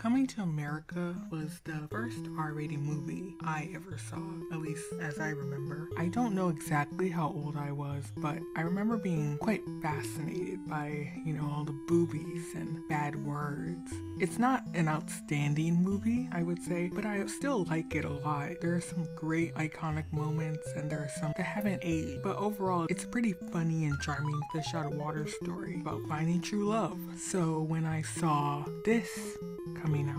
Coming to America was the first R-rated movie I ever saw, at least as I remember. I don't know exactly how old I was, but I remember being quite fascinated by, all the boobies and bad words. It's not an outstanding movie, I would say, but I still like it a lot. There are some great iconic moments and there are some that haven't aged, but overall it's a pretty funny and charming fish out of water story about finding true love. So when I saw this coming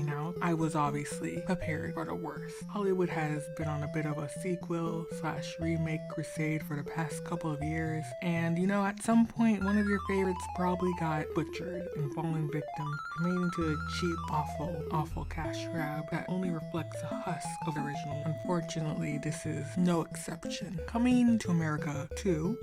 out, I was obviously prepared for the worst. Hollywood has been on a bit of a sequel/remake crusade for the past couple of years, and at some point one of your favorites probably got butchered and fallen victim, made into a cheap, awful cash grab that only reflects a husk of the original. Unfortunately, this is no exception. Coming to America 2,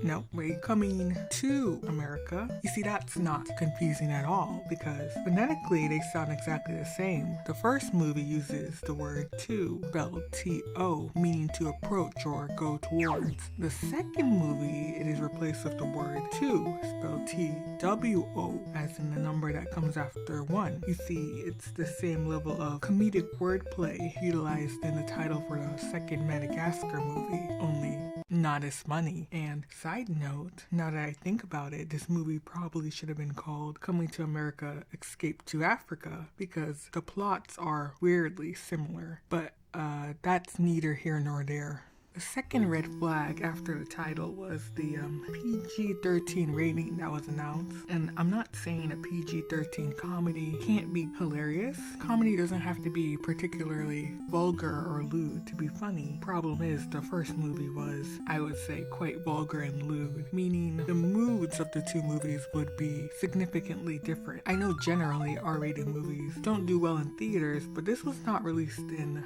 Coming to America, you see, that's not confusing at all because phonetically they sound exactly the same. The first movie uses the word to, spelled T-O, meaning to approach or go towards. The second movie, it is replaced with the word to, spelled T-W-O, as in the number that comes after 1. You see, it's the same level of comedic wordplay utilized in the title for the second Madagascar movie, only not as funny. And side note, now that I think about it, this movie probably should have been called Coming to America Escape to Africa because the plots are weirdly similar, but that's neither here nor there. The second red flag after the title was the PG-13 rating that was announced. And I'm not saying a PG-13 comedy can't be hilarious. Comedy doesn't have to be particularly vulgar or lewd to be funny. Problem is, the first movie was, I would say, quite vulgar and lewd, meaning the moods of the two movies would be significantly different. I know generally R-rated movies don't do well in theaters, but this was not released in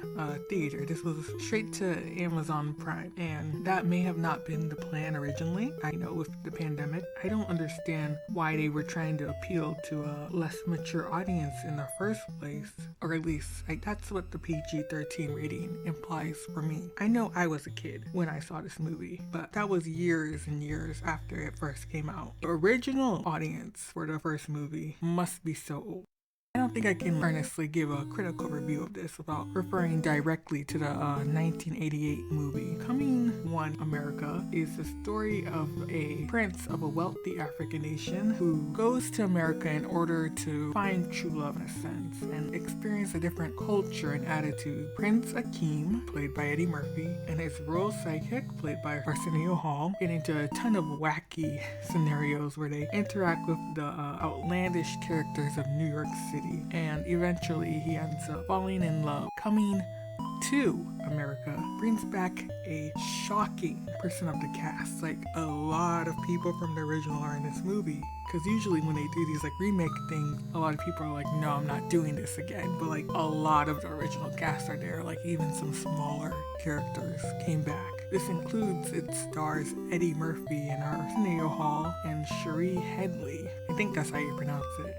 theater. This was straight to Amazon Prime, and that may have not been the plan originally. I know with the pandemic, I don't understand why they were trying to appeal to a less mature audience in the first place, or at least that's what the PG-13 rating implies for me. I know I was a kid when I saw this movie, but that was years and years after it first came out. The original audience for the first movie must be so old. I don't think I can earnestly give a critical review of this without referring directly to the 1988 movie. Coming to America is the story of a prince of a wealthy African nation who goes to America in order to find true love in a sense and experience a different culture and attitude. Prince Akeem, played by Eddie Murphy, and his royal sidekick, played by Arsenio Hall, get into a ton of wacky scenarios where they interact with the outlandish characters of New York City. And eventually he ends up falling in love. Coming to America brings back a shocking person of the cast. Like, a lot of people from the original are in this movie. Because usually when they do these remake things, a lot of people are like, no, I'm not doing this again. But a lot of the original cast are there. Even some smaller characters came back. This includes, it stars Eddie Murphy and Arsenio Hall and Cherie Headley. I think that's how you pronounce it.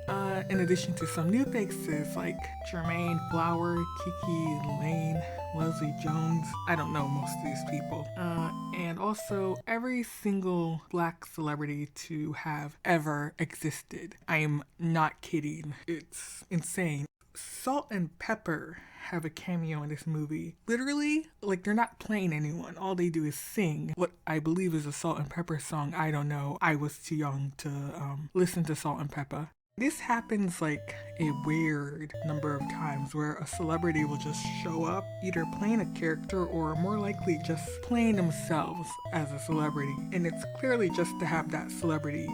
In addition to some new faces like Jermaine Flower, Kiki Lane, Leslie Jones. I don't know most of these people. And also every single black celebrity to have ever existed. I am not kidding. It's insane. Salt and Pepper have a cameo in this movie. Literally, they're not playing anyone. All they do is sing what I believe is a Salt and Pepper song. I don't know. I was too young to listen to Salt and Pepper. This happens a weird number of times where a celebrity will just show up, either playing a character or more likely just playing themselves as a celebrity. And it's clearly just to have that celebrity,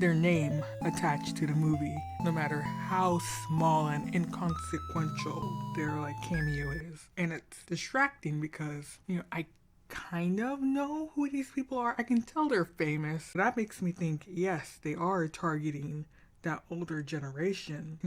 their name attached to the movie, no matter how small and inconsequential their cameo is. And it's distracting because, I kind of know who these people are. I can tell they're famous. That makes me think, yes, they are targeting that older generation,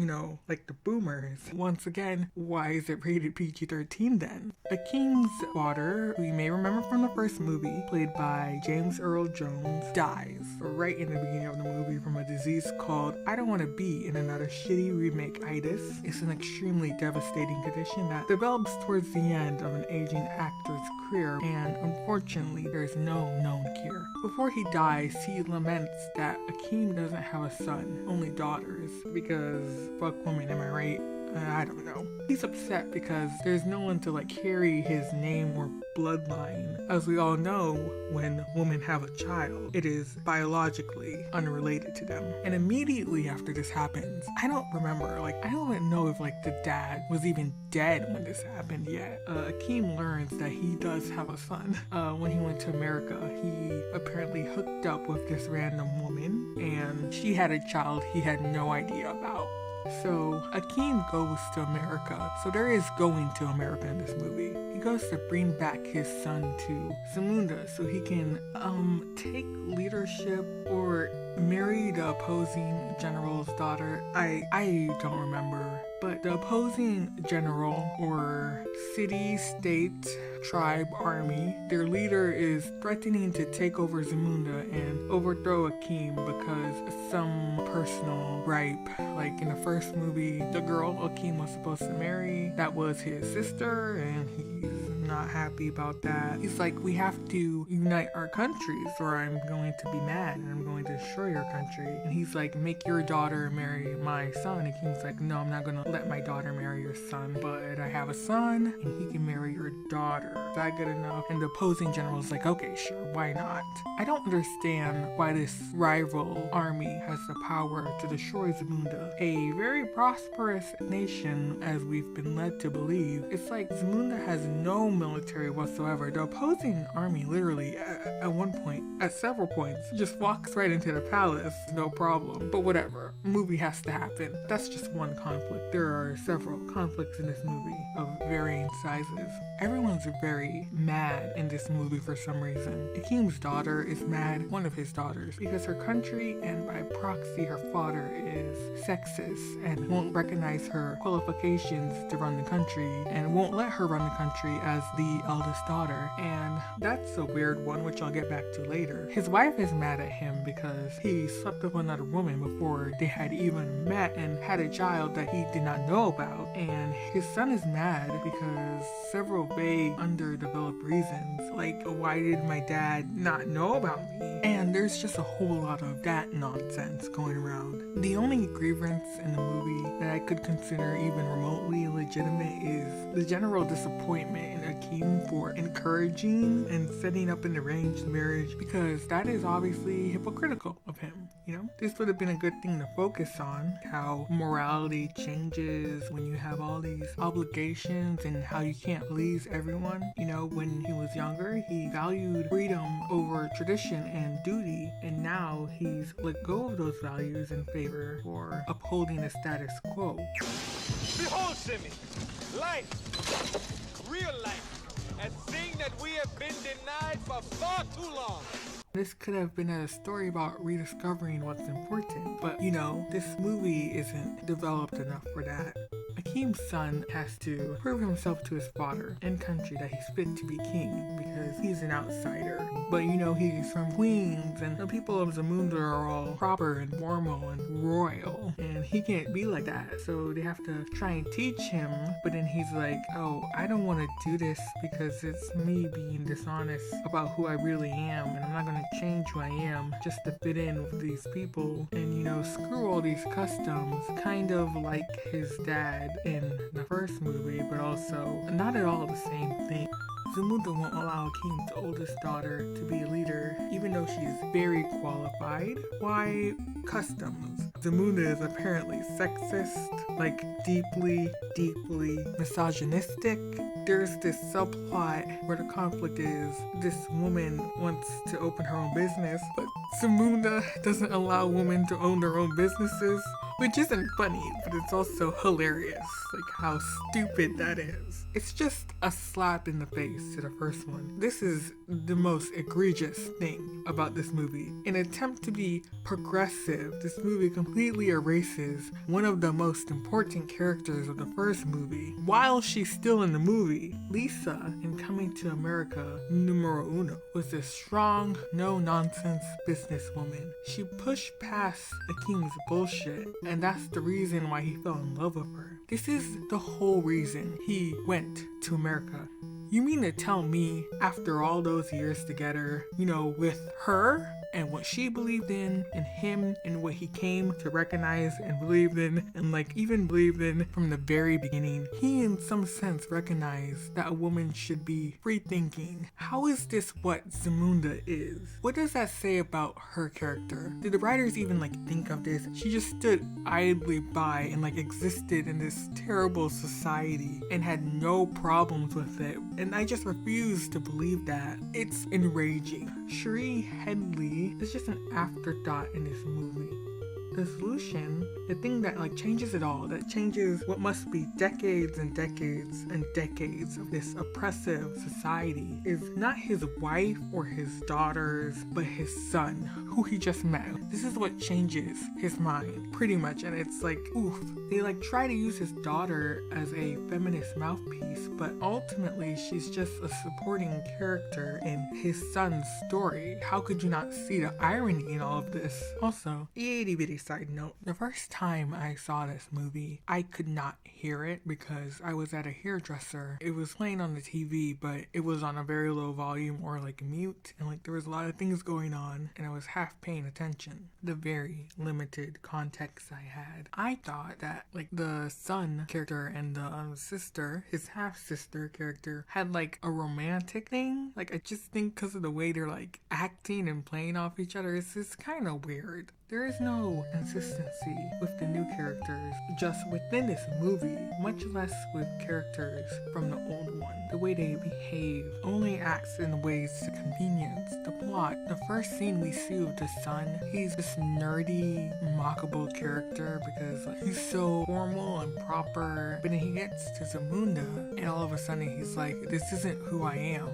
like the boomers. Once again, why is it rated PG-13 then? Akeem's daughter, who you may remember from the first movie, played by James Earl Jones, dies right in the beginning of the movie from a disease called I don't want to be in another shitty remake-itis. It's an extremely devastating condition that develops towards the end of an aging actor's career, and unfortunately, there's no known cure. Before he dies, he laments that Akeem doesn't have a son, only only daughters because fuck women, am I right? I don't know. He's upset because there's no one to like carry his name or bloodline. As we all know, when women have a child, it is biologically unrelated to them. And immediately after this happens, I don't remember, like I don't even know if like the dad was even dead when this happened yet. Akeem learns that he does have a son. When he went to America, he apparently hooked up with this random woman and she had a child he had no idea about. So Akeem goes to America. So there is going to America in this movie. He goes to bring back his son to Zamunda so he can take leadership or marry the opposing general's daughter. I don't remember. But the opposing general or city, state, tribe, army, their leader is threatening to take over Zamunda and overthrow Akeem because some personal gripe. Like in the first movie, the girl Akeem was supposed to marry, that was his sister, and he's not happy about that. He's like, we have to unite our countries or I'm going to be mad and I'm going to destroy your country. And he's like, make your daughter marry my son. And Akeem's like, no, I'm not gonna let my daughter marry your son, but I have a son and he can marry your daughter. Is that good enough? And the opposing general's like, okay, sure, why not? I don't understand why this rival army has the power to destroy Zamunda, a very prosperous nation as we've been led to believe. It's like Zamunda has no military whatsoever. The opposing army literally at one point, at several points, just walks right into the palace, no problem. But whatever, movie has to happen. That's just one conflict. There are several conflicts in this movie of varying sizes. Everyone's very mad in this movie for some reason. Akeem's daughter is mad, one of his daughters, because her country and by proxy her father is sexist and won't recognize her qualifications to run the country and won't let her run the country as the eldest daughter. And that's a weird one, which I'll get back to later. His wife is mad at him because he slept with another woman before they had even met and had a child that he did not know about. And his son is mad because several vague, underdeveloped reasons, like why did my dad not know about me? And there's just a whole lot of that nonsense going around. The only grievance in the movie that I could consider even remotely legitimate is the general disappointment in Akeem for encouraging and setting up an arranged marriage, because that is obviously hypocritical of him. You know, this would have been a good thing to focus on, how morality changes when you have all these obligations and how you can't please everyone. You know, when he was younger, he valued freedom over tradition and duty, and now he's let go of those values in favor for upholding the status quo. Behold, Simi, life, real life, a thing that we have been denied for far too long. This could have been a story about rediscovering what's important, but you know, this movie isn't developed enough for that. Akeem's son has to prove himself to his father and country that he's fit to be king because he's an outsider. But you know, he's from Queens and the people of Zamunda are all proper and formal and royal, and he can't be like that. So they have to try and teach him, but then he's like, oh, I don't want to do this because it's me being dishonest about who I really am, and I'm not going to change who I am just to fit in with these people and, you know, screw all these customs, kind of like his dad in the first movie, but also not at all the same thing. Zamunda won't allow Akeem's oldest daughter to be a leader, even though she's very qualified. Why customs? Zamunda is apparently sexist, like deeply misogynistic. There's this subplot where the conflict is this woman wants to open her own business, but Zamunda doesn't allow women to own their own businesses, which isn't funny, but it's also hilarious, like how stupid that is. It's just a slap in the face to the first one. This is the most egregious thing about this movie. In an attempt to be progressive, this movie completely erases one of the most important characters of the first movie. While she's still in the movie, Lisa, in Coming to America numero uno, was a strong, no-nonsense businesswoman. She pushed past Akeem's bullshit, and that's the reason why he fell in love with her. This is the whole reason he went to America. You mean to tell me, after all those years together, you know, with her, and what she believed in, and him and what he came to recognize and believed in, and like even believed in from the very beginning. He in some sense recognized that a woman should be free thinking. How is this what Zamunda is? What does that say about her character? Did the writers even like think of this? She just stood idly by and like existed in this terrible society and had no problems with it, and I just refuse to believe that. It's enraging. Cherie Headley is just an afterthought in this movie. The solution, the thing that like changes it all, that changes what must be decades and decades and decades of this oppressive society, is not his wife or his daughters, but his son, who he just met. This is what changes his mind, pretty much, and it's like, oof. They like try to use his daughter as a feminist mouthpiece, but ultimately she's just a supporting character in his son's story. How could you not see the irony in all of this? Also, itty bitty side note, the first time I saw this movie, I could not hear it because I was at a hairdresser. It was playing on the TV, but it was on a very low volume or like mute, and like there was a lot of things going on, and I was half paying attention. The very limited context I had. I thought that like the son character and the sister, his half-sister character, had like a romantic thing. Like I just think because of the way they're like acting and playing off each other, it's just kind of weird. There is no consistency with the new characters just within this movie, much less with characters from the old one. The way they behave only acts in ways to convenience the plot. The first scene we see with the son, he's this nerdy, mockable character because like, he's so formal and proper, but then he gets to Zamunda and all of a sudden he's like, this isn't who I am.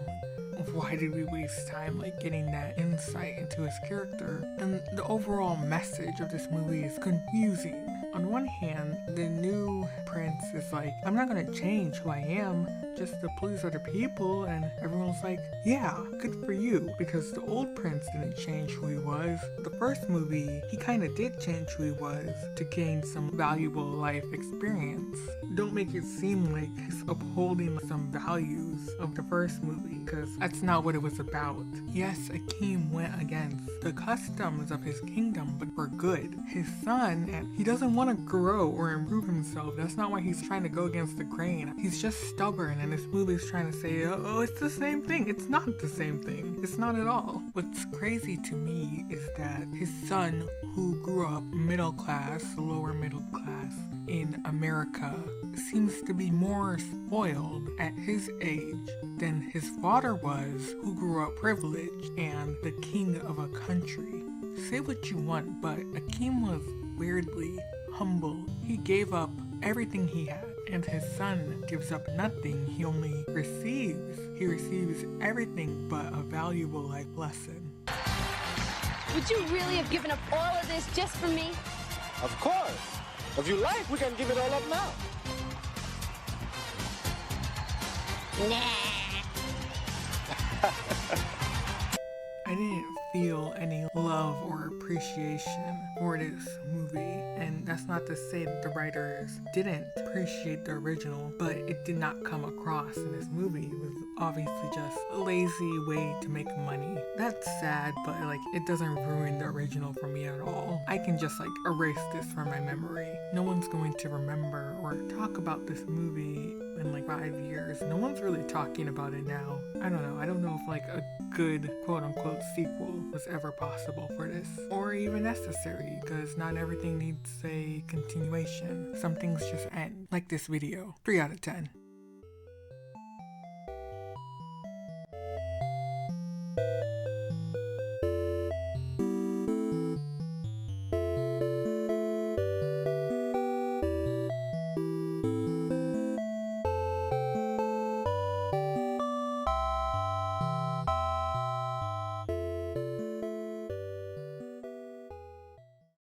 Why did we waste time like getting that insight into his character? And the overall message of this movie is confusing. On one hand, the new prince is like, I'm not gonna change who I am just to please other people, and everyone's like, yeah, good for you, because the old prince didn't change who he was. The first movie, he kind of did change who he was to gain some valuable life experience. Don't make it seem like he's upholding some values of the first movie, because that's not what it was about. Yes, Akeem went against the customs of his kingdom, but for good. His son, and he doesn't want to grow or improve himself. That's not why he's trying to go against the grain. He's just stubborn, and this movie is trying to say, oh, it's the same thing. It's not the same thing. It's not at all. What's crazy to me is that his son, who grew up middle class, lower middle class in America, seems to be more spoiled at his age than his father was, who grew up privileged and the king of a country. Say what you want, but Akeem was weirdly humble. He gave up everything he had, and his son gives up nothing. He only receives. He receives everything but a valuable life lesson. Would you really have given up all of this just for me? Of course. If you like, we can give it all up now. Nah. I didn't feel any love or appreciation for this movie, and that's not to say that the writers didn't appreciate the original, but it did not come across in this movie. It was obviously just a lazy way to make money. That's sad, but like it doesn't ruin the original for me at all. I can just like erase this from my memory. No one's going to remember or talk about this movie in like 5 years. No one's really talking about it now. I don't know. I don't know if like a good quote-unquote sequel was ever possible for this, or even necessary, because not everything needs a continuation. Some things just end, like this video. 3 out of 10.